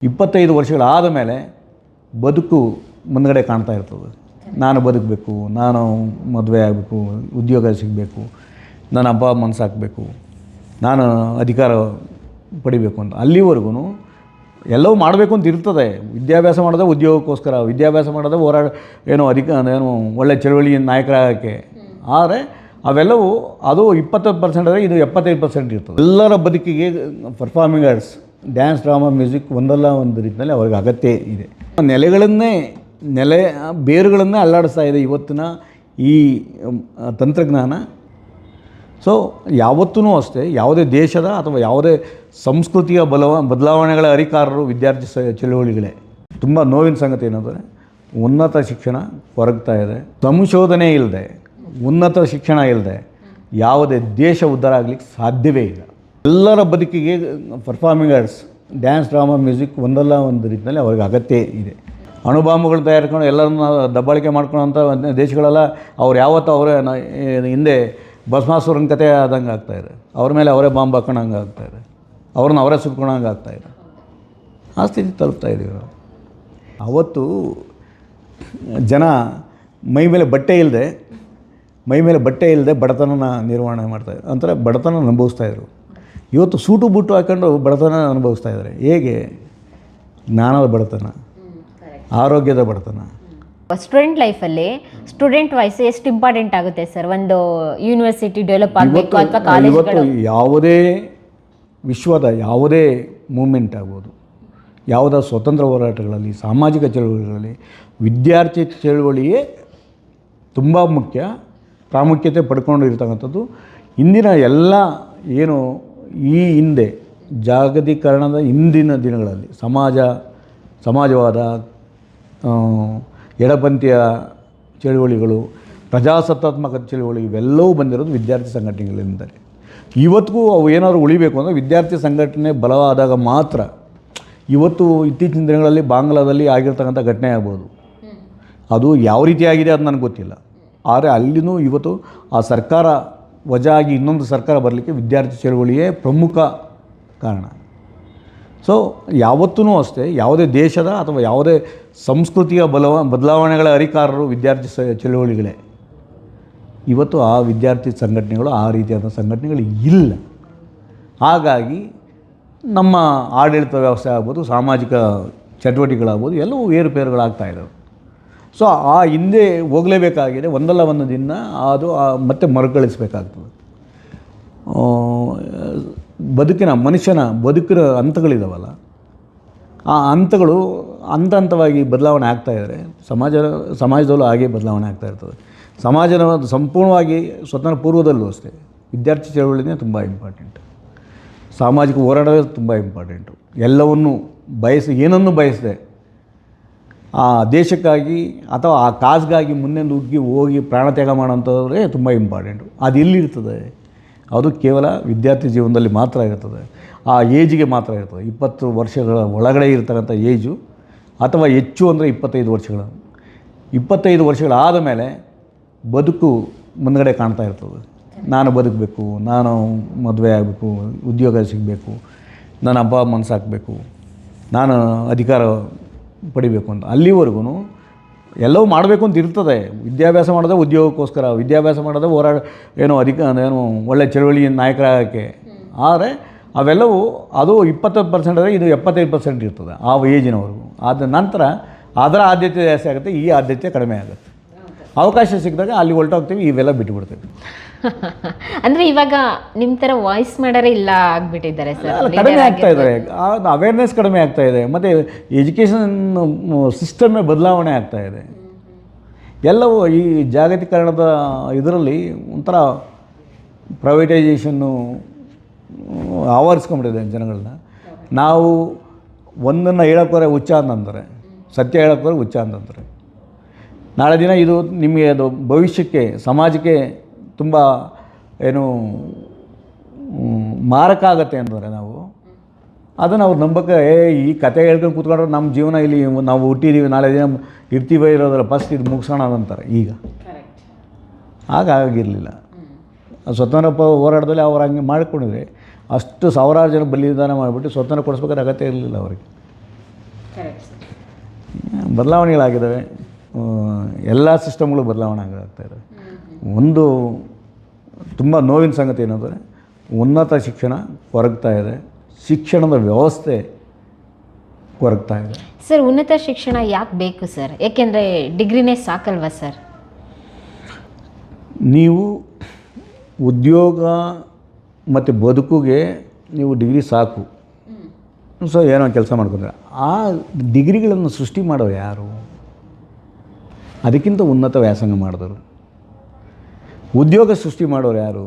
25 ವರ್ಷಗಳಾದ ಮೇಲೆ ಬದುಕು ಮುಂದ್ಗಡೆ ಕಾಣ್ತಾ ಇರ್ತದೆ. ನಾನು ಬದುಕಬೇಕು, ನಾನು ಮದುವೆ ಆಗಬೇಕು, ಉದ್ಯೋಗ ಸಿಗಬೇಕು, ನನ್ನ ಅಪ್ಪ ಅಮ್ಮನ ಸಾಕಬೇಕು, ನಾನು ಅಧಿಕಾರ ಪಡಿಬೇಕು ಅಂತ. ಅಲ್ಲಿವರೆಗೂ ಎಲ್ಲವೂ ಮಾಡಬೇಕು ಅಂತ ಇರ್ತದೆ. ವಿದ್ಯಾಭ್ಯಾಸ ಮಾಡೋದೇ ಉದ್ಯೋಗಕ್ಕೋಸ್ಕರ, ವಿದ್ಯಾಭ್ಯಾಸ ಮಾಡೋದೇ ಏನೋ ಒಳ್ಳೆ ಚಳವಳಿ ನಾಯಕರಾಗೋಕ್ಕೆ. ಆದರೆ ಅವೆಲ್ಲವೂ ಅದು 20% ಆದರೆ ಇದು 75% ಇರ್ತದೆ. ಎಲ್ಲರ ಬದುಕಿಗೆ performing arts, dance, drama, music ಒಂದಲ್ಲ ಒಂದು ರೀತಿಯಲ್ಲಿ ಅವ್ರಿಗೆ ಅಗತ್ಯ ಇದೆ. ಬೇರುಗಳನ್ನೇ ಅಲ್ಲಾಡಿಸ್ತಾ ಇದೆ ಇವತ್ತಿನ ಈ ತಂತ್ರಜ್ಞಾನ. ಸೊ ಯಾವತ್ತೂ ಅಷ್ಟೇ ಯಾವುದೇ ದೇಶದ ಅಥವಾ ಯಾವುದೇ ಸಂಸ್ಕೃತಿಯ ಬದಲಾವಣೆಗಳ ಹರಿಕಾರರು ವಿದ್ಯಾರ್ಥಿ ಚಳುವಳಿಗಳೇ. ತುಂಬ ನೋವಿನ ಸಂಗತಿ ಏನಂದರೆ ಉನ್ನತ ಶಿಕ್ಷಣ ಕೊರಗ್ತಾ ಇದೆ. ಸಂಶೋಧನೆ ಇಲ್ಲದೆ, ಉನ್ನತ ಶಿಕ್ಷಣ ಇಲ್ಲದೆ ಯಾವುದೇ ದೇಶ ಉದ್ಧಾರ ಆಗಲಿಕ್ಕೆ ಸಾಧ್ಯವೇ ಇಲ್ಲ. ಎಲ್ಲರ ಬದುಕಿಗೆ performing arts, dance, drama, music ಒಂದಲ್ಲ ಒಂದು ರೀತಿಯಲ್ಲಿ ಅವ್ರಿಗೆ ಅಗತ್ಯ ಇದೆ. ಅಣುಬಾಂಬುಗಳು ತಯಾರಿಸ್ಕೊಂಡು ಎಲ್ಲರನ್ನ ದಬ್ಬಾಳಿಕೆ ಮಾಡ್ಕೊಳ್ಳೋಂಥ ದೇಶಗಳೆಲ್ಲ ಅವ್ರು ಯಾವತ್ತೂ ಅವರೇ ಹಿಂದೆ ಭಸ್ಮಾಸುರನ ಕಥೆ ಆದಂಗೆ ಆಗ್ತಾಯಿದೆ. ಅವ್ರ ಮೇಲೆ ಅವರೇ ಬಾಂಬ್ ಹಾಕೋಣಂಗೆ ಆಗ್ತಾಯಿದೆ, ಅವ್ರನ್ನ ಅವರೇ ಸುಟ್ಕೊಳಂಗೆ ಆಗ್ತಾಯಿದೆ. ಆ ಸ್ಥಿತಿ ತಲುಪ್ತಾ ಇದ್ದೀವಿ ನಾವು. ಅವತ್ತು ಜನ ಮೈ ಮೇಲೆ ಬಟ್ಟೆ ಇಲ್ಲದೆ ಬಡತನನ ನಿರ್ವಹಣೆ ಮಾಡ್ತಾಯಿದ್ರು, ಒಂಥರ ಬಡತನ ಅನುಭವಿಸ್ತಾಯಿದ್ರು. ಇವತ್ತು ಸೂಟು ಬುಟ್ಟು ಹಾಕೊಂಡು ಬಡತನ ಅನುಭವಿಸ್ತಾ ಇದ್ದಾರೆ. ಹೇಗೆ? ಜ್ಞಾನದ ಬಡತನ, ಆರೋಗ್ಯದ ಬಡತನ. ಸ್ಟೂಡೆಂಟ್ ಲೈಫಲ್ಲಿ ಸ್ಟೂಡೆಂಟ್ ವಯಸ್ಸು ಎಷ್ಟು ಇಂಪಾರ್ಟೆಂಟ್ ಆಗುತ್ತೆ ಸರ್? ಒಂದು ಯೂನಿವರ್ಸಿಟಿ ಡೆವಲಪ್ ಆಗಬೇಕು ಅಥವಾ ಕಾಲೇಜುಗಳು, ಯಾವುದೇ ವಿಶ್ವದ ಯಾವುದೇ ಮೂಮೆಂಟ್ ಆಗ್ಬೋದು, ಯಾವುದೇ ಸ್ವತಂತ್ರ ಹೋರಾಟಗಳಲ್ಲಿ, ಸಾಮಾಜಿಕ ಚಳುವಳಿಗಳಲ್ಲಿ ವಿದ್ಯಾರ್ಥಿ ಚಳುವಳಿಯೇ ತುಂಬ ಪ್ರಾಮುಖ್ಯತೆ ಪಡ್ಕೊಂಡಿರ್ತಕ್ಕಂಥದ್ದು. ಇಂದಿನ ಎಲ್ಲ ಏನು ಈ ಹಿಂದೆ ಜಾಗತೀಕರಣದ ಹಿಂದಿನ ದಿನಗಳಲ್ಲಿ ಸಮಾಜವಾದ, ಎಡಪಂಥೀಯ ಚಳುವಳಿಗಳು, ಪ್ರಜಾಸತ್ತಾತ್ಮಕ ಚಳುವಳಿ ಇವೆಲ್ಲವೂ ಬಂದಿರೋದು ವಿದ್ಯಾರ್ಥಿ ಸಂಘಟನೆಗಳಿಂದಲೇ. ಇವತ್ತಿಗೂ ಅವು ಏನಾದರೂ ಉಳಿಬೇಕು ಅಂದರೆ ವಿದ್ಯಾರ್ಥಿ ಸಂಘಟನೆ ಬಲವಾದಾಗ ಮಾತ್ರ. ಇವತ್ತು ಇತ್ತೀಚಿನ ದಿನಗಳಲ್ಲಿ ಬಾಂಗ್ಲಾದಲ್ಲಿ ಆಗಿರ್ತಕ್ಕಂಥ ಘಟನೆ ಆಗ್ಬೋದು, ಅದು ಯಾವ ರೀತಿ ಆಗಿದೆ ಅದು ನನಗೆ ಗೊತ್ತಿಲ್ಲ. ಆದರೆ ಅಲ್ಲಿನೂ ಇವತ್ತು ಆ ಸರ್ಕಾರ ವಜಾಗಿ ಇನ್ನೊಂದು ಸರ್ಕಾರ ಬರಲಿಕ್ಕೆ ವಿದ್ಯಾರ್ಥಿ ಚಳುವಳಿಯೇ ಪ್ರಮುಖ ಕಾರಣ. ಸೊ ಯಾವತ್ತೂ ಅಷ್ಟೇ ಯಾವುದೇ ದೇಶದ ಅಥವಾ ಯಾವುದೇ ಸಂಸ್ಕೃತಿಯ ಬದಲಾವಣೆಗಳ ಹರಿಕಾರರು ವಿದ್ಯಾರ್ಥಿ ಚಳುವಳಿಗಳೇ. ಇವತ್ತು ಆ ವಿದ್ಯಾರ್ಥಿ ಸಂಘಟನೆಗಳು, ಆ ರೀತಿಯಾದ ಸಂಘಟನೆಗಳು ಇಲ್ಲ. ಹಾಗಾಗಿ ನಮ್ಮ ಆಡಳಿತ ವ್ಯವಸ್ಥೆ ಆಗ್ಬೋದು, ಸಾಮಾಜಿಕ ಚಟುವಟಿಕೆಗಳಾಗ್ಬೋದು, ಎಲ್ಲವೂ ಏರುಪೇರುಗಳಾಗ್ತಾ ಇದ್ದಾವೆ. ಸೊ ಆ ಹಿಂದೆ ಹೋಗಲೇಬೇಕಾಗಿದೆ. ಒಂದಲ್ಲ ಒಂದು ದಿನ ಅದು ಮತ್ತೆ ಮರುಕಳಿಸಬೇಕಾಗ್ತದೆ. ಮನುಷ್ಯನ ಬದುಕಿನ ಹಂತಗಳಿದಾವಲ್ಲ, ಆ ಹಂತಗಳು ಹಂತವಾಗಿ ಬದಲಾವಣೆ ಆಗ್ತಾಯಿದ್ದಾರೆ. ಸಮಾಜದಲ್ಲೂ ಹಾಗೆ ಬದಲಾವಣೆ ಆಗ್ತಾ ಇರ್ತದೆ. ಸಮಾಜದ ಸಂಪೂರ್ಣವಾಗಿ ಸ್ವತಂತ್ರ ಪೂರ್ವದಲ್ಲೂ ಅಷ್ಟೇ ವಿದ್ಯಾರ್ಥಿ ಚಳವಳಿನೇ ತುಂಬ ಇಂಪಾರ್ಟೆಂಟ್. ಸಾಮಾಜಿಕ ಹೋರಾಟವೇ ತುಂಬ ಇಂಪಾರ್ಟೆಂಟು. ಎಲ್ಲವನ್ನೂ ಏನನ್ನೂ ಬಯಸದೆ ಆ ದೇಶಕ್ಕಾಗಿ ಅಥವಾ ಆ ಕಾಜ್ಗಾಗಿ ಮುಂದೆ ಹೋಗಿ ಪ್ರಾಣತ್ಯಾಗ ಮಾಡೋಂಥವ್ರೆ ತುಂಬ ಇಂಪಾರ್ಟೆಂಟು. ಅದು ಎಲ್ಲಿರ್ತದೆ? ಅದು ಕೇವಲ ವಿದ್ಯಾರ್ಥಿ ಜೀವನದಲ್ಲಿ ಮಾತ್ರ ಇರ್ತದೆ, ಆ ಏಜಿಗೆ ಮಾತ್ರ ಇರ್ತದೆ. 20 ವರ್ಷಗಳ ಒಳಗಡೆ ಇರ್ತಕ್ಕಂಥ ಏಜು, ಅಥವಾ ಹೆಚ್ಚು ಅಂದರೆ 25 ವರ್ಷಗಳು. 25 ವರ್ಷಗಳಾದ ಮೇಲೆ ಬದುಕು ಮುಂದ್ಗಡೆ ಕಾಣ್ತಾ ಇರ್ತದೆ. ನಾನು ಬದುಕಬೇಕು, ನಾನು ಮದುವೆ ಆಗಬೇಕು, ಉದ್ಯೋಗ ಸಿಗಬೇಕು, ನನ್ನ ಅಪ್ಪ ಅಮ್ಮನ ಸಾಕಬೇಕು, ನಾನು ಅಧಿಕಾರ ಪಡಿಬೇಕು ಅಂತ. ಅಲ್ಲಿವರೆಗೂ ಎಲ್ಲವೂ ಮಾಡಬೇಕು ಅಂತ ಇರ್ತದೆ. ವಿದ್ಯಾಭ್ಯಾಸ ಮಾಡೋದೇ ಉದ್ಯೋಗಕ್ಕೋಸ್ಕರ, ವಿದ್ಯಾಭ್ಯಾಸ ಮಾಡೋದೇ ಒಳ್ಳೆ ಚಳವಳಿ ನಾಯಕರಾಗೋಕ್ಕೆ. ಆದರೆ ಅವೆಲ್ಲವೂ ಅದು 20% ಆದರೆ ಇದು 75% ಇರ್ತದೆ ಆ ಏಜಿನವರೆಗೂ. ಆದ ನಂತರ ಅದರ ಆದ್ಯತೆ ಜಾಸ್ತಿ ಆಗುತ್ತೆ, ಈ ಆದ್ಯತೆ ಕಡಿಮೆ ಆಗುತ್ತೆ. ಅವಕಾಶ ಸಿಕ್ಕಿದಾಗ ಅಲ್ಲಿ ಹೊರಟೋಗ್ತೀವಿ, ಇವೆಲ್ಲ ಬಿಟ್ಟುಬಿಡ್ತೀವಿ. ಅಂದರೆ ಇವಾಗ ನಿಮ್ಮ ಥರ ವಾಯ್ಸ್ ಮಾಡೋರೇ ಇಲ್ಲ ಆಗಿಬಿಟ್ಟಿದ್ದಾರೆ ಸರ್. ಕಡಿಮೆ ಆಗ್ತಾ ಇದ್ದಾರೆ, ಅವೇರ್ನೆಸ್ ಕಡಿಮೆ ಆಗ್ತಾ ಇದೆ. ಮತ್ತು ಎಜುಕೇಷನ್ ಸಿಸ್ಟಮ್ಮೇ ಬದಲಾವಣೆ ಆಗ್ತಾ ಇದೆ. ಎಲ್ಲವೂ ಈ ಜಾಗತೀಕರಣದ ಇದರಲ್ಲಿ ಒಂಥರ ಪ್ರೈವೇಟೈಸೇಷನ್ನು ಆವರಿಸ್ಕೊಂಡ್ಬಿಟ್ಟಿದೆ ಜನಗಳನ್ನ. ನಾವು ಒಂದನ್ನು ಹೇಳೋಕ್ಕೋರೆ ಹುಚ್ಚ ಅಂತಂತಾರೆ, ಸತ್ಯ ಹೇಳೋಕ್ಕೋರೆ ಹುಚ್ಚ ಅಂತಂತಾರೆ. ನಾಳೆ ದಿನ ಇದು ನಿಮಗೆ ಅದು ಭವಿಷ್ಯಕ್ಕೆ, ಸಮಾಜಕ್ಕೆ ತುಂಬ ಮಾರಕ ಆಗುತ್ತೆ ಅಂದರೆ ಅದನ್ನು ಅವ್ರು ನಂಬಕ್ಕೆ ಈ ಕತೆ ಹೇಳ್ಕೊಂಡು ಕೂತ್ಕೊಂಡ್ರೆ ನಮ್ಮ ಜೀವನ ಇಲ್ಲಿ ನಾವು ಹುಟ್ಟಿದ್ದೀವಿ, ನಾಳೆ ದಿನ ಇರ್ತೀವೋ ಇರೋದಲ್ಲ, ಫಸ್ಟ್ ಇದು ಮುಗಿಸೋಣ ಅಂತಾರೆ. ಈಗ ಹಾಗಾಗಿರಲಿಲ್ಲ. ಸ್ವತಂತ್ರ ಹೋರಾಟದಲ್ಲಿ ಅವ್ರು ಹಂಗೆ ಮಾಡಿಕೊಂಡಿದ್ರೆ ಅಷ್ಟು ಸಾವಿರಾರು ಜನ ಬಲಿದಾನ ಮಾಡಿಬಿಟ್ಟು ಸ್ವತಂತ್ರ ಕೊಡಿಸ್ಬೇಕಾದ್ರೆ ಅಗತ್ಯ ಇರಲಿಲ್ಲ ಅವರಿಗೆ. ಬದಲಾವಣೆಗಳಾಗಿದ್ದಾವೆ. ಎಲ್ಲ ಸಿಸ್ಟಮ್ಗಳು ಬದಲಾವಣೆ ಆಗ್ತಾಯಿದ್ದಾವೆ. ಒಂದು ತುಂಬ ನೋವಿನ ಸಂಗತಿ ಏನಂದರೆ ಉನ್ನತ ಶಿಕ್ಷಣ ಕೊರಗ್ತಾ ಇದೆ, ಶಿಕ್ಷಣದ ವ್ಯವಸ್ಥೆ ಕೊರಗ್ತಾ ಇದೆ. ಸರ್, ಉನ್ನತ ಶಿಕ್ಷಣ ಯಾಕೆ ಬೇಕು ಸರ್? ಏಕೆಂದರೆ ಡಿಗ್ರಿನೇ ಸಾಕಲ್ವಾ ಸರ್? ನೀವು ಉದ್ಯೋಗ ಮತ್ತು ಬದುಕುಗೆ ನೀವು ಡಿಗ್ರಿ ಸಾಕು. ಸೊ ಏನೋ ಕೆಲಸ ಮಾಡ್ಕೊಂಡ್ರೆ ಆ ಡಿಗ್ರಿಗಳನ್ನು ಸೃಷ್ಟಿ ಮಾಡೋರು ಯಾರು? ಅದಕ್ಕಿಂತ ಉನ್ನತ ವ್ಯಾಸಂಗ ಮಾಡಿದವರು. ಉದ್ಯೋಗ ಸೃಷ್ಟಿ ಮಾಡೋರು ಯಾರು?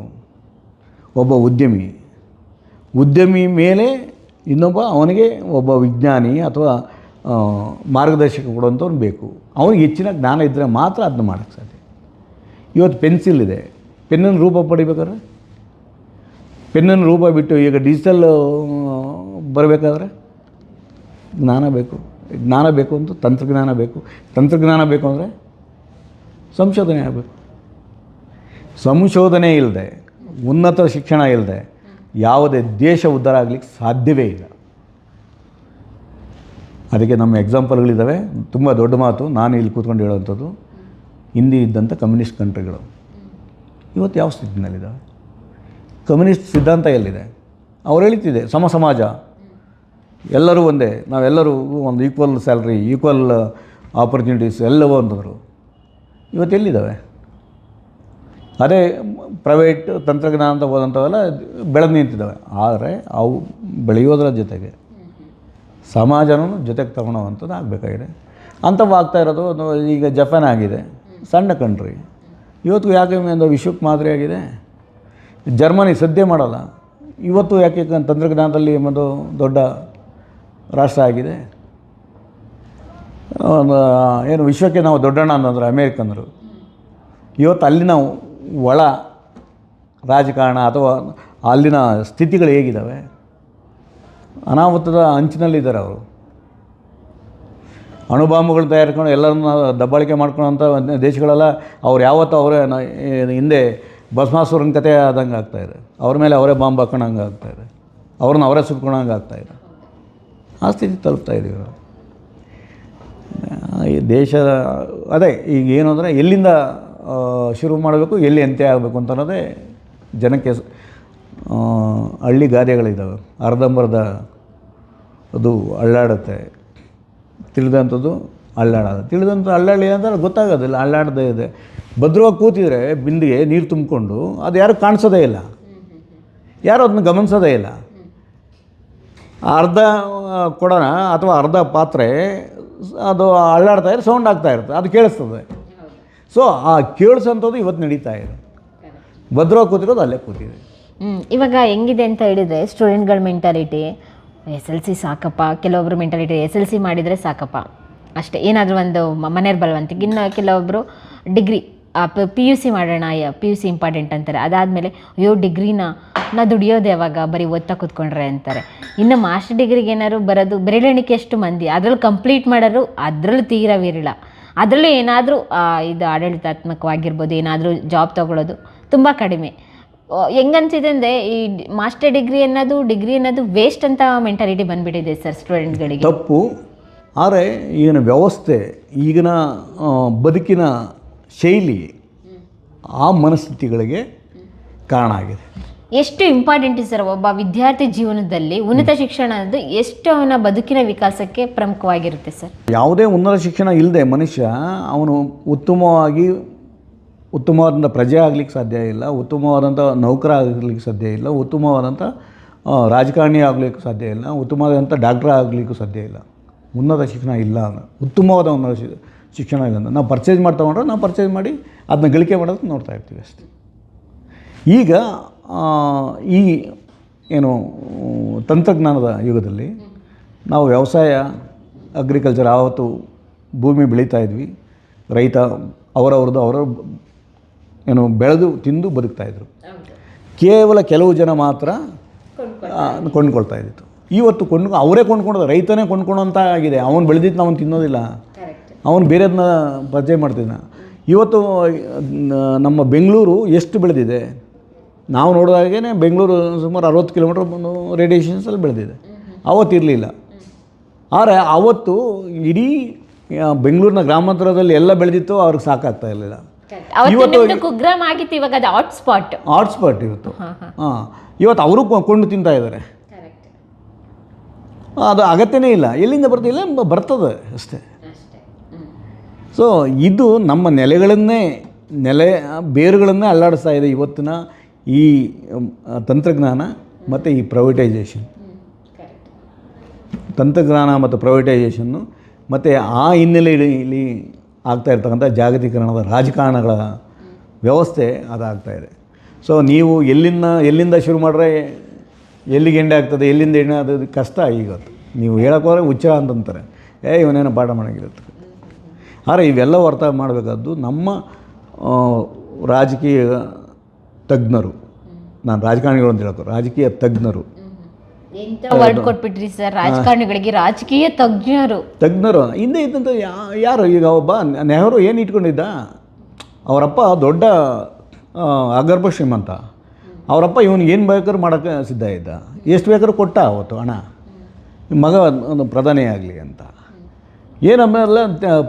ಒಬ್ಬ ಉದ್ಯಮಿ ಮೇಲೆ ಇನ್ನೊಬ್ಬ ಅವನಿಗೆ ಒಬ್ಬ ವಿಜ್ಞಾನಿ ಅಥವಾ ಮಾರ್ಗದರ್ಶಕ ಕೊಡುವಂಥವ್ನು ಬೇಕು. ಅವನಿಗೆ ಹೆಚ್ಚಿನ ಜ್ಞಾನ ಇದ್ದರೆ ಮಾತ್ರ ಅದನ್ನ ಮಾಡೋಕ್ಕೆ ಸಾಧ್ಯ. ಇವತ್ತು ಪೆನ್ಸಿಲ್ ಇದೆ, ಪೆನ್ನನ್ನು ರೂಪ ಪಡಿಬೇಕಾದ್ರೆ ಪೆನ್ನನ್ನು ರೂಪ ಬಿಟ್ಟು ಈಗ ಡಿಜಿಟಲ್ ಬರಬೇಕಾದ್ರೆ ಜ್ಞಾನ ಬೇಕು ಅಂತ ತಂತ್ರಜ್ಞಾನ ಬೇಕು ಅಂದರೆ ಸಂಶೋಧನೆ ಆಗಬೇಕು. ಸಂಶೋಧನೆ ಇಲ್ಲದೆ, ಉನ್ನತ ಶಿಕ್ಷಣ ಇಲ್ಲದೆ ಯಾವುದೇ ದೇಶ ಉದ್ಧಾರ ಆಗಲಿಕ್ಕೆ ಸಾಧ್ಯವೇ ಇಲ್ಲ. ಅದಕ್ಕೆ ನಮ್ಮ ಎಕ್ಸಾಂಪಲ್ಗಳಿದ್ದಾವೆ. ತುಂಬ ದೊಡ್ಡ ಮಾತು ನಾನು ಇಲ್ಲಿ ಕೂತ್ಕೊಂಡು ಹೇಳೋವಂಥದ್ದು. ಹಿಂದೆ ಇದ್ದಂಥ ಕಮ್ಯುನಿಸ್ಟ್ ಕಂಟ್ರಿಗಳು ಇವತ್ತು ಯಾವ ಸ್ಥಿತಿನಲ್ಲಿದ್ದಾವೆ? ಕಮ್ಯುನಿಸ್ಟ್ ಸಿದ್ಧಾಂತ ಎಲ್ಲಿದೆ? ಅವ್ರು ಹೇಳ್ತಿದೆ ಸಮಾಜ, ಎಲ್ಲರೂ ಒಂದೇ, ನಾವೆಲ್ಲರೂ ಒಂದು ಈಕ್ವಲ್ ಸ್ಯಾಲ್ರಿ, ಈಕ್ವಲ್ ಆಪರ್ಚುನಿಟೀಸ್ ಎಲ್ಲವೂ ಅಂತಂದರು. ಇವತ್ತೆಲ್ಲಿದ್ದಾವೆ? ಅದೇ ಪ್ರೈವೇಟ್ ತಂತ್ರಜ್ಞಾನ ಹೋದಂಥವೆಲ್ಲ ಬೆಳೆದು ನಿಂತಿದ್ದಾವೆ. ಆದರೆ ಅವು ಬೆಳೆಯೋದರ ಜೊತೆಗೆ ಸಮಾಜನೂ ಜೊತೆಗೆ ತಗೊಳ್ಳೋವಂಥದ್ದು ಆಗಬೇಕಾಗಿದೆ. ಅಂಥವು ಆಗ್ತಾ ಇರೋದು ಈಗ ಜಪಾನ್ ಆಗಿದೆ, ಸಣ್ಣ ಕಂಟ್ರಿ. ಇವತ್ತು ಯಾಕೆ ಒಂದು ವಿಶ್ವಕ್ಕೆ ಮಾದರಿಯಾಗಿದೆ. ಜರ್ಮನಿ ಸದ್ಯ ಮಾಡಲ್ಲ, ಇವತ್ತು ಯಾಕೆ ತಂತ್ರಜ್ಞಾನದಲ್ಲಿ ಒಂದು ದೊಡ್ಡ ರಾಷ್ಟ್ರ ಆಗಿದೆ. ಏನು ವಿಶ್ವಕ್ಕೆ ನಾವು ದೊಡ್ಡಣ್ಣ ಅಂತಂದ್ರೆ ಅಮೇರಿಕನ್ನರು. ಇವತ್ತು ಅಲ್ಲಿನ ಒಳ ರಾಜಕಾರಣ ಅಥವಾ ಅಲ್ಲಿನ ಸ್ಥಿತಿಗಳು ಹೇಗಿದ್ದಾವೆ? ಅನಾಹುತದ ಅಂಚಿನಲ್ಲಿದ್ದಾರೆ ಅವರು. ಅಣುಬಾಂಬುಗಳು ತಯಾರಿಸ್ಕೊಂಡು ಎಲ್ಲರನ್ನ ದಬ್ಬಾಳಿಕೆ ಮಾಡ್ಕೊಳ್ಳೋಂಥ ದೇಶಗಳೆಲ್ಲ ಅವ್ರು ಯಾವತ್ತೂ ಅವರೇ ಹಿಂದೆ ಭಸ್ಮಾಸುರನ ಕಥೆ ಆದಂಗೆ ಆಗ್ತಾಯಿದೆ. ಅವ್ರ ಮೇಲೆ ಅವರೇ ಬಾಂಬ್ ಹಾಕೋಣಂಗೆ ಆಗ್ತಾಯಿದೆ, ಅವ್ರನ್ನ ಅವರೇ ಸುಟ್ಕೊಳಂಗೆ ಆಗ್ತಾಯಿದೆ. ಆ ಸ್ಥಿತಿ ತಲುಪ್ತಾ ಇದ್ದೀವಿ ನಾವು. ಈ ದೇಶದ ಅದೇ ಈಗ ಏನು ಅಂದರೆ ಎಲ್ಲಿಂದ ಶುರು ಮಾಡಬೇಕು, ಎಲ್ಲಿ ಅಂತ್ಯ ಆಗಬೇಕು ಅಂತ ಅನ್ನೋದೇ ಜನಕ್ಕೆ ಹಳ್ಳಿ ಗಾದೆಗಳಿದ್ದಾವೆ. ಅರ್ಧಂಬರ್ಧ ಅದು ಅಳ್ಳಾಡುತ್ತೆ, ತಿಳಿದಂಥದ್ದು ಅಳ್ಳಾಡಿ ಅಂದರೆ ಗೊತ್ತಾಗೋದಿಲ್ಲ. ಅಳ್ಳಾಡದೇ ಇದೆ. ಭದ್ರವಾಗಿ ಕೂತಿದ್ರೆ ಬಿಂದಿಗೆ ನೀರು ತುಂಬಿಕೊಂಡು ಅದು ಯಾರು ಕಾಣಿಸೋದೇ ಇಲ್ಲ, ಯಾರು ಅದನ್ನ ಗಮನಿಸೋದೇ ಇಲ್ಲ. ಅರ್ಧ ಕೊಡೋಣ ಅಥವಾ ಅರ್ಧ ಪಾತ್ರೆ ಅದು ಅಳ್ಳಾಡ್ತಾ ಇದ್ರೆ ಸೌಂಡ್ ಆಗ್ತಾ ಇರುತ್ತೆ, ಅದು ಕೇಳಿಸ್ತದೆ. ಸೊ ಆ ಕೇಳಿಸೋಂಥದ್ದು ಇವತ್ತು ನಡೀತಾ ಇದೆ. ಭದ್ರವಾಗಿ ಕೂತಿರೋದು ಅಲ್ಲೇ ಕೂತಿದೆ. ಇವಾಗ ಹೆಂಗಿದೆ ಅಂತ ಹೇಳಿದರೆ ಸ್ಟೂಡೆಂಟ್ಗಳ ಮೆಂಟಾಲಿಟಿ SLC ಸಾಕಪ್ಪ, ಕೆಲವೊಬ್ಬರು ಮೆಂಟಾಲಿಟಿ SLC ಮಾಡಿದರೆ ಸಾಕಪ್ಪ ಅಷ್ಟೇ, ಏನಾದರೂ ಒಂದು ಮನೆಯವ್ರ ಬಲವಂತಿಗೆ. ಇನ್ನು ಕೆಲವೊಬ್ಬರು ಡಿಗ್ರಿ PUC ಮಾಡೋಣ, PUC ಇಂಪಾರ್ಟೆಂಟ್ ಅಂತಾರೆ. ಅದಾದಮೇಲೆ ಅಯ್ಯೋ ಡಿಗ್ರಿನ ನಾ ದುಡಿಯೋದು ಯಾವಾಗ, ಬರೀ ಓದ್ತಾ ಕೂತ್ಕೊಂಡ್ರೆ ಅಂತಾರೆ. ಇನ್ನು ಮಾಸ್ಟರ್ ಡಿಗ್ರಿಗೆ ಏನಾದ್ರು ಬರೋದು ಬೆರಳೆಣಿಕೆ ಎಷ್ಟು ಮಂದಿ, ಅದರಲ್ಲಿ ಕಂಪ್ಲೀಟ್ ಮಾಡೋರು ಅದರಲ್ಲೂ ತೀರಾ ವಿರಳ. ಅದರಲ್ಲೂ ಏನಾದರೂ ಇದು ಆಡಳಿತಾತ್ಮಕವಾಗಿರ್ಬೋದು, ಏನಾದರೂ ಜಾಬ್ ತೊಗೊಳ್ಳೋದು ತುಂಬ ಕಡಿಮೆ. ಹೆಂಗನ್ಸಿದೆ ಅಂದರೆ ಈ ಮಾಸ್ಟರ್ ಡಿಗ್ರಿ ಅನ್ನೋದು ವೇಸ್ಟ್ ಅಂತ ಮೆಂಟಾಲಿಟಿ ಬಂದುಬಿಟ್ಟಿದೆ ಸರ್ ಸ್ಟೂಡೆಂಟ್ಗಳಿಗೆ. ತಪ್ಪು. ಆದರೆ ಈಗಿನ ವ್ಯವಸ್ಥೆ, ಈಗಿನ ಬದುಕಿನ ಶೈಲಿ ಆ ಮನಸ್ಥಿತಿಗಳಿಗೆ ಕಾರಣ ಆಗಿದೆ. ಎಷ್ಟು ಇಂಪಾರ್ಟೆಂಟ್ ಸರ್ ಒಬ್ಬ ವಿದ್ಯಾರ್ಥಿ ಜೀವನದಲ್ಲಿ ಉನ್ನತ ಶಿಕ್ಷಣ ಅನ್ನೋದು ಎಷ್ಟು ಅವನ ಬದುಕಿನ ವಿಕಾಸಕ್ಕೆ ಪ್ರಮುಖವಾಗಿರುತ್ತೆ ಸರ್? ಯಾವುದೇ ಉನ್ನತ ಶಿಕ್ಷಣ ಇಲ್ಲದೆ ಮನುಷ್ಯ ಅವನು ಉತ್ತಮವಾದಂಥ ಪ್ರಜೆ ಆಗಲಿಕ್ಕೆ ಸಾಧ್ಯ ಇಲ್ಲ, ಉತ್ತಮವಾದಂಥ ನೌಕರ ಆಗಲಿಕ್ಕೆ ಸಾಧ್ಯ ಇಲ್ಲ, ಉತ್ತಮವಾದಂಥ ರಾಜಕಾರಣಿ ಆಗಲಿಕ್ಕೆ ಸಾಧ್ಯ ಇಲ್ಲ, ಉತ್ತಮವಾದಂಥ ಡಾಕ್ಟ್ರ್ ಆಗಲಿಕ್ಕೂ ಸಾಧ್ಯ ಇಲ್ಲ. ಉನ್ನತ ಶಿಕ್ಷಣ ಇಲ್ಲ, ಉತ್ತಮವಾದ ಉನ್ನತ ಶಿಕ್ಷಣ ಇಲ್ಲ ಅಂತ ನಾವು ಪರ್ಚೇಸ್ ಮಾಡ್ತಗೊಂಡ್ರೆ ನಾವು ಪರ್ಚೇಸ್ ಮಾಡಿ ಅದನ್ನ ಗಳಿಕೆ ಮಾಡೋದಕ್ಕೆ ನೋಡ್ತಾ ಇರ್ತೀವಿ ಅಷ್ಟೇ. ಈಗ ಈ ಏನು ತಂತ್ರಜ್ಞಾನದ ಯುಗದಲ್ಲಿ ನಾವು ವ್ಯವಸಾಯ ಅಗ್ರಿಕಲ್ಚರ್, ಆವತ್ತು ಭೂಮಿ ಬೆಳೀತಾ ಇದ್ವಿ, ರೈತ ಅವರ ಏನು ಬೆಳೆದು ತಿಂದು ಬದುಕ್ತಾಯಿದ್ರು. ಕೇವಲ ಕೆಲವು ಜನ ಮಾತ್ರ ಕೊಂಡ್ಕೊಳ್ತಾ ಇದ್ದಿತ್ತು. ಇವತ್ತು ಅವರೇ ಕೊಂಡ್ಕೊಳ್ಳೋದು, ರೈತನೇ ಕೊಂಡ್ಕೊಳ್ಳೋಂಥ ಆಗಿದೆ. ಅವನು ಬೆಳೆದಿದ್ದು ಅವನು ತಿನ್ನೋದಿಲ್ಲ, ಅವನು ಬೇರೆದನ್ನ ಪರಿಚಯ ಮಾಡ್ತಿದ್ದ. ಇವತ್ತು ನಮ್ಮ ಬೆಂಗಳೂರು ಎಷ್ಟು ಬೆಳೆದಿದೆ ನಾವು ನೋಡಿದಾಗೇ, ಬೆಂಗಳೂರು ಸುಮಾರು 60 ಕಿಲೋಮೀಟ್ರ್ ರೇಡಿಯೇಷನ್ಸಲ್ಲಿ ಬೆಳೆದಿದೆ. ಅವತ್ತಿರಲಿಲ್ಲ. ಆದರೆ ಅವತ್ತು ಇಡೀ ಬೆಂಗಳೂರಿನ ಗ್ರಾಮಾಂತರದಲ್ಲಿ ಎಲ್ಲ ಬೆಳೆದಿತ್ತು, ಅವ್ರಿಗೆ ಸಾಕಾಗ್ತಾ ಇರಲಿಲ್ಲ. ಅವತ್ತು ಕುಗ್ರಾಮ್ ಆಗಿತ್ತು, ಇವಾಗ ಅದು ಹಾಟ್ಸ್ಪಾಟ್ ಇವತ್ತು. ಹಾಂ, ಇವತ್ತು ಅವರು ಕೊಂಡು ತಿಂತಾ ಇದ್ದಾರೆ. ಅದು ಅಗತ್ಯನೇ ಇಲ್ಲ. ಎಲ್ಲಿಂದ ಬರ್ತಿಲ್ಲ, ಬರ್ತದೆ ಅಷ್ಟೇ. ಸೊ ಇದು ನಮ್ಮ ಬೇರುಗಳನ್ನೇ ಅಲ್ಲಾಡಿಸ್ತಾ ಇದೆ ಇವತ್ತಿನ ಈ ತಂತ್ರಜ್ಞಾನ ಮತ್ತು ಈ ಪ್ರೈವೇಟೈಸೇಷನ್. ತಂತ್ರಜ್ಞಾನ ಮತ್ತು ಪ್ರೈವೇಟೈಸೇಷನ್ನು ಮತ್ತು ಆ ಹಿನ್ನೆಲೆಯಲ್ಲಿ ಆಗ್ತಾ ಇರ್ತಕ್ಕಂಥ ಜಾಗತೀಕರಣದ ರಾಜಕಾರಣಗಳ ವ್ಯವಸ್ಥೆ ಅದಾಗ್ತಾಯಿದೆ. ಸೊ ನೀವು ಎಲ್ಲಿಂದ ಶುರು ಮಾಡಿದ್ರೆ ಎಲ್ಲಿಗೆ ಎಂಡೆ ಆಗ್ತದೆ, ಎಲ್ಲಿಂದ ಎಣ್ಣೆ ಅದು ಕಷ್ಟ. ಇವತ್ತು ನೀವು ಹೇಳೋಕ್ಕೋದ್ರೆ ಹುಚ್ಚ ಅಂತಂತಾರೆ, ಇವನೇನೋ ಪಾಠ ಮಾಡೋಂಗಿರುತ್ತೆ. ಆದರೆ ಇವೆಲ್ಲ ಅರ್ಥ ಮಾಡಬೇಕಾದ್ದು ನಮ್ಮ ರಾಜಕೀಯ ತಜ್ಞರು, ನಾನು ರಾಜಕಾರಣಿಗಳು ಅಂತ ಹೇಳ್ತಾರೆ, ರಾಜಕೀಯ ತಜ್ಞರು. ವರ್ಡ್ ಕೊಟ್ಬಿಟ್ರಿ ಸರ್, ರಾಜಕಾರಣಿಗಳಿಗೆ ರಾಜಕೀಯ ತಜ್ಞರು ಹಿಂದೆ ಇದ್ದಂಥ ಯಾರು? ಈಗ ಒಬ್ಬ ನೆಹರು ಏನು ಇಟ್ಕೊಂಡಿದ್ದ, ಅವರಪ್ಪ ದೊಡ್ಡ ಅಗರ್ಭ ಶ್ರೀಮಂತ. ಅವರಪ್ಪ ಇವನಿಗೆ ಏನು ಬೇಕಾದ್ರೂ ಮಾಡೋಕ್ಕೆ ಸಿದ್ಧ ಇದ್ದ, ಎಷ್ಟು ಬೇಕಾದ್ರೂ ಕೊಟ್ಟ ಅವತ್ತು ಹಣ, ಮಗ ಒಂದು ಪ್ರಧಾನಿ ಆಗಲಿ ಅಂತ. ಏನಮ್ಮೆಲ್ಲ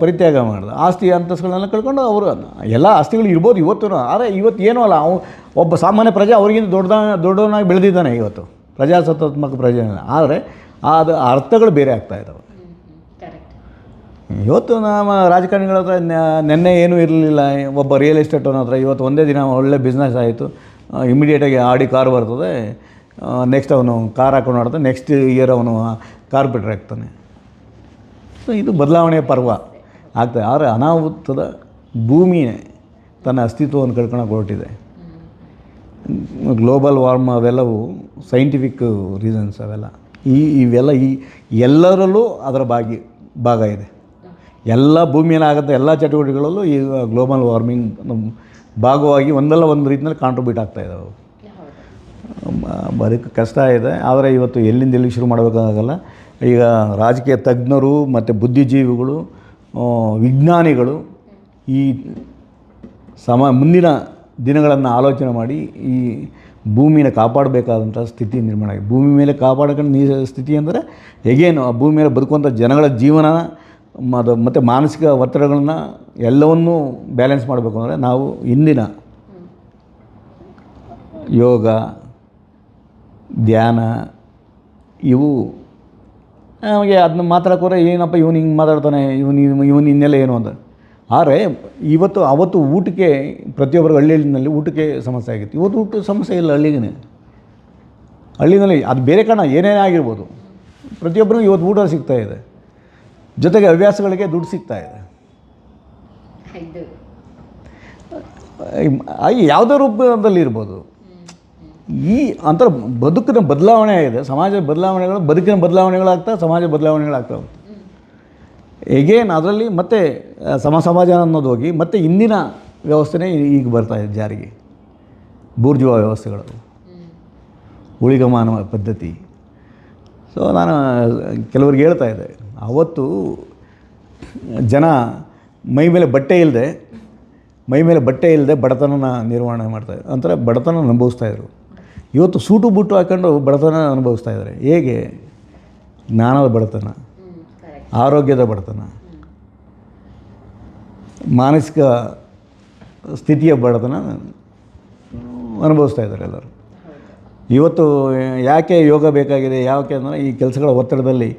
ಪರಿತ್ಯಾಗ ಮಾಡಿದ, ಆಸ್ತಿ ಅಂತಸ್ತುಗಳನ್ನೆಲ್ಲ ಕಳ್ಕೊಂಡು ಅವರು ಎಲ್ಲ ಆಸ್ತಿಗಳು ಇರ್ಬೋದು ಇವತ್ತು. ಆದರೆ ಇವತ್ತು ಏನೂ ಅಲ್ಲ, ಒಬ್ಬ ಸಾಮಾನ್ಯ ಪ್ರಜೆ ಅವ್ರಿಗಿಂತ ದೊಡ್ಡವನಾಗಿ ಬೆಳೆದಿದ್ದಾನೆ ಇವತ್ತು, ಪ್ರಜಾಸತ್ತಾತ್ಮಕ ಪ್ರಜೆ. ಆದರೆ ಅದು ಅರ್ಥಗಳು ಬೇರೆ ಆಗ್ತಾ ಇದ್ದಾವೆ. ಇವತ್ತು ನಮ್ಮ ರಾಜಕಾರಣಿಗಳ ಹತ್ರ ನೆನ್ನೆ ಏನೂ ಇರಲಿಲ್ಲ, ಒಬ್ಬ ರಿಯಲ್ ಎಸ್ಟೇಟ್ ಅವನ ಹತ್ರ ಇವತ್ತು ಒಂದೇ ದಿನ ಒಳ್ಳೆ ಬಿಸ್ನೆಸ್ ಆಯಿತು, ಇಮಿಡಿಯೇಟಾಗಿ ಆಡಿ ಕಾರ್ ಬರ್ತದೆ, ನೆಕ್ಸ್ಟ್ ಅವನು ಕಾರ್ ಹಾಕೊಂಡು ಆಡ್ತಾನೆ, ನೆಕ್ಸ್ಟ್ ಇಯರ್ ಅವನು ಕಾರ್ಪೊರೇಟರ್ ಆಗ್ತಾನೆ. ಸೊ ಇದು ಬದಲಾವಣೆಯ ಪರ್ವ ಆಗ್ತದೆ. ಆದರೆ ಅನಾಹುತದ ಭೂಮಿಯೇ ತನ್ನ ಅಸ್ತಿತ್ವವನ್ನು ಕಳ್ಕೊಳ್ಳೋಕೆ ಹೊರಟಿದೆ. ಗ್ಲೋಬಲ್ ವಾರ್ಮ್ ಅವೆಲ್ಲವೂ ಸೈಂಟಿಫಿಕ್ ರೀಸನ್ಸ್ ಅವೆಲ್ಲ. ಇವೆಲ್ಲ ಎಲ್ಲರಲ್ಲೂ ಅದರ ಭಾಗ ಇದೆ. ಎಲ್ಲ ಭೂಮಿಯಲ್ಲಿ ಆಗುತ್ತೆ ಎಲ್ಲ ಚಟುವಟಿಕೆಗಳಲ್ಲೂ ಈಗ ಗ್ಲೋಬಲ್ ವಾರ್ಮಿಂಗ್ ಭಾಗವಾಗಿ ಒಂದಲ್ಲ ಒಂದು ರೀತಿಯಲ್ಲಿ ಕಾಂಟ್ರಿಬ್ಯೂಟ್ ಆಗ್ತಾಯಿದ್ದಾವೆ. ಬದುಕು ಕಷ್ಟ ಇದೆ. ಆದರೆ ಇವತ್ತು ಎಲ್ಲಿ ಶುರು ಮಾಡಬೇಕಾಗಲ್ಲ. ಈಗ ರಾಜಕೀಯ ತಜ್ಞರು ಮತ್ತು ಬುದ್ಧಿಜೀವಿಗಳು, ವಿಜ್ಞಾನಿಗಳು ಈ ಮುಂದಿನ ದಿನಗಳನ್ನು ಆಲೋಚನೆ ಮಾಡಿ ಈ ಭೂಮಿನ ಕಾಪಾಡಬೇಕಾದಂಥ ಸ್ಥಿತಿ ನಿರ್ಮಾಣ ಆಗಿದೆ. ಭೂಮಿ ಮೇಲೆ ಕಾಪಾಡ್ಕೊಂಡು ಸ್ಥಿತಿ ಅಂದರೆ ಹೇಗೇನು ಆ ಭೂಮಿ ಮೇಲೆ ಬದುಕುವಂಥ ಜನಗಳ ಜೀವನ ಮತ್ತು ಮಾನಸಿಕ ಒತ್ತಡಗಳನ್ನ ಎಲ್ಲವನ್ನೂ ಬ್ಯಾಲೆನ್ಸ್ ಮಾಡಬೇಕು ಅಂದರೆ ನಾವು ಇಂದಿನ ಯೋಗ, ಧ್ಯಾನ ಇವು ನಮಗೆ ಅದನ್ನ ಮಾತಾಡೋಕೋರೆ ಏನಪ್ಪ ಇವನು ಹಿಂಗೆ ಮಾತಾಡ್ತಾನೆ, ಇವನು ಇನ್ನೆಲ್ಲ ಏನು ಅಂತ. ಆದರೆ ಅವತ್ತು ಊಟಕ್ಕೆ ಪ್ರತಿಯೊಬ್ಬರು ಹಳ್ಳಿಯಲ್ಲಿ ಊಟಕ್ಕೆ ಸಮಸ್ಯೆ ಆಗಿತ್ತು. ಇವತ್ತು ಊಟದ ಸಮಸ್ಯೆ ಇಲ್ಲ ಹಳ್ಳಿನಲ್ಲಿ. ಅದು ಬೇರೆ ಕಾರಣ ಏನೇನೇ ಆಗಿರ್ಬೋದು, ಪ್ರತಿಯೊಬ್ಬರಿಗೂ ಇವತ್ತು ಊಟ ಸಿಗ್ತಾಯಿದೆ, ಜೊತೆಗೆ ಹವ್ಯಾಸಗಳಿಗೆ ದುಡ್ಡು ಸಿಗ್ತಾಯಿದೆ. ಯಾವುದೇ ರೂಪದಲ್ಲಿ ಇರ್ಬೋದು. ಈ ಅಂತರ ಬದುಕಿನ ಬದಲಾವಣೆ ಆಗಿದೆ. ಸಮಾಜದ ಬದಲಾವಣೆಗಳು, ಬದುಕಿನ ಬದಲಾವಣೆಗಳಾಗ್ತವೆ, ಸಮಾಜ ಬದಲಾವಣೆಗಳಾಗ್ತವೆ. ಹೇಗೇನು ಅದರಲ್ಲಿ ಮತ್ತೆ ಸಮಾಜ ಅನ್ನೋದು ಹೋಗಿ ಮತ್ತೆ ಇಂದಿನ ವ್ಯವಸ್ಥೆನೇ ಈಗ ಬರ್ತಾಯಿದೆ ಜಾರಿಗೆ. ಬೂರ್ಜುವಾ ವ್ಯವಸ್ಥೆಗಳು, ಉಳಿಗಮಾನ ಪದ್ಧತಿ. ಸೊ ನಾನು ಕೆಲವ್ರಿಗೆ ಹೇಳ್ತಾ ಇದ್ದೆ, ಅವತ್ತು ಜನ ಮೈ ಮೇಲೆ ಬಟ್ಟೆ ಇಲ್ಲದೆ ಬಡತನ ನಿರ್ವಹಣೆ ಮಾಡ್ತಾಯಿದ್ರು, ಒಂಥರ ಬಡತನ ಅನುಭವಿಸ್ತಾಯಿದ್ರು. ಇವತ್ತು ಸೂಟು ಬುಟ್ಟು ಹಾಕ್ಕೊಂಡು ಬಡತನ ಅನುಭವಿಸ್ತಾ ಇದ್ದಾರೆ. ಹೇಗೆ? ಜ್ಞಾನದ ಬಡತನ, ಆರೋಗ್ಯದ ಬಡತನ, ಮಾನಸಿಕ ಸ್ಥಿತಿಯ ಬಡತನ ಅನುಭವಿಸ್ತಾ ಇದ್ದಾರೆ ಎಲ್ಲರೂ. ಇವತ್ತು ಯಾಕೆ ಯೋಗ ಬೇಕಾಗಿದೆ, ಯಾಕೆ ಅಂದರೆ ಈ ಕೆಲಸಗಳ ಒತ್ತಡದಲ್ಲಿ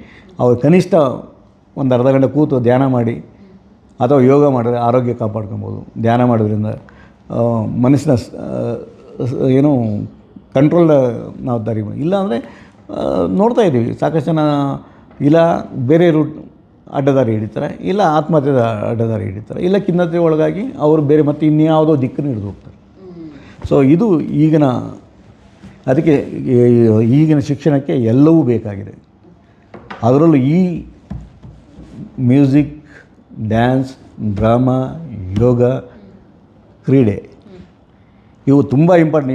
ಅವರು ಕನಿಷ್ಠ ಒಂದು ಅರ್ಧ ಗಂಟೆ ಕೂತು ಧ್ಯಾನ ಮಾಡಿ ಅಥವಾ ಯೋಗ ಮಾಡಿದ್ರೆ ಆರೋಗ್ಯ ಕಾಪಾಡ್ಕೊಬೋದು. ಧ್ಯಾನ ಮಾಡೋದ್ರಿಂದ ಮನಸ್ಸಿನ ಏನು ಕಂಟ್ರೋಲ್ ನಾವು ದಾರಿ ಇಲ್ಲ ಅಂದರೆ ನೋಡ್ತಾ ಇದ್ದೀವಿ ಸಾಕಷ್ಟು ಜನ ಇಲ್ಲ ಬೇರೆ ಅಡ್ಡದಾರಿ ಹಿಡಿತಾರೆ, ಇಲ್ಲ ಆತ್ಮಹತ್ಯೆದ ಅಡ್ಡದಾರಿ ಹಿಡಿತಾರೆ, ಇಲ್ಲ ಖಿನ್ನತೆ ಒಳಗಾಗಿ ಅವರು ಬೇರೆ ಮತ್ತೆ ಇನ್ಯಾವುದೋ ದಿಕ್ಕನ್ನು ಹಿಡಿದು ಹೋಗ್ತಾರೆ. ಸೊ ಇದು ಅದಕ್ಕೆ ಈಗಿನ ಶಿಕ್ಷಣಕ್ಕೆ ಎಲ್ಲವೂ ಬೇಕಾಗಿದೆ. ಅದರಲ್ಲೂ ಈ ಮ್ಯೂಸಿಕ್, ಡ್ಯಾನ್ಸ್, ಡ್ರಾಮಾ, ಯೋಗ, ಕ್ರೀಡೆ ಇವು ತುಂಬ ಇಂಪಾರ್ಟೆಂಟ್.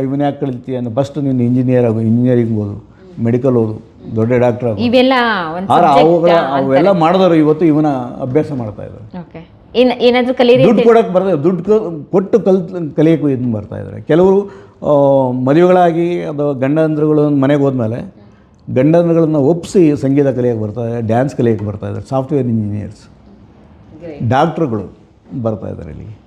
ಇವನ್ನ ಯಾಕೆ ಕಲಿತೀಯ ಅಂದರೆ ಫಸ್ಟ್ ನೀನು ಇಂಜಿನಿಯರಿಂಗ್ ಓದು, ಮೆಡಿಕಲ್ ಓದು, ದೊಡ್ಡ ಡಾಕ್ಟರ್ ಆಗು. ಅವೆಲ್ಲ ಮಾಡಿದವರು ಇವತ್ತು ಇವನ ಅಭ್ಯಾಸ ಮಾಡ್ತಾ ಇದ್ದಾರೆ. ದುಡ್ಡು ಕೊಡೋಕ್ಕೆ ಬರ್ತದೆ, ದುಡ್ಡು ಕೊಟ್ಟು ಕಲಿಯೋಕ್ಕೂ ಇದನ್ನು ಬರ್ತಾಯಿದ್ದಾರೆ. ಕೆಲವರು ಮದುವೆಗಳಾಗಿ ಅದು ಗಂಡಂದ್ರುಗಳು ಮನೆಗೆ ಹೋದ್ಮೇಲೆ ಗಂಡನುಗಳನ್ನು ಒಪ್ಪಿಸಿ ಸಂಗೀತ ಕಲಿಯೋಕ್ಕೆ ಬರ್ತಾಯಿದ್ದಾರೆ, ಡ್ಯಾನ್ಸ್ ಕಲಿಯೋಕ್ಕೆ ಬರ್ತಾಯಿದ್ದಾರೆ, ಸಾಫ್ಟ್ವೇರ್ ಇಂಜಿನಿಯರ್ಸ್, ಡಾಕ್ಟ್ರುಗಳು ಬರ್ತಾಯಿದ್ದಾರೆ ಇಲ್ಲಿಗೆ.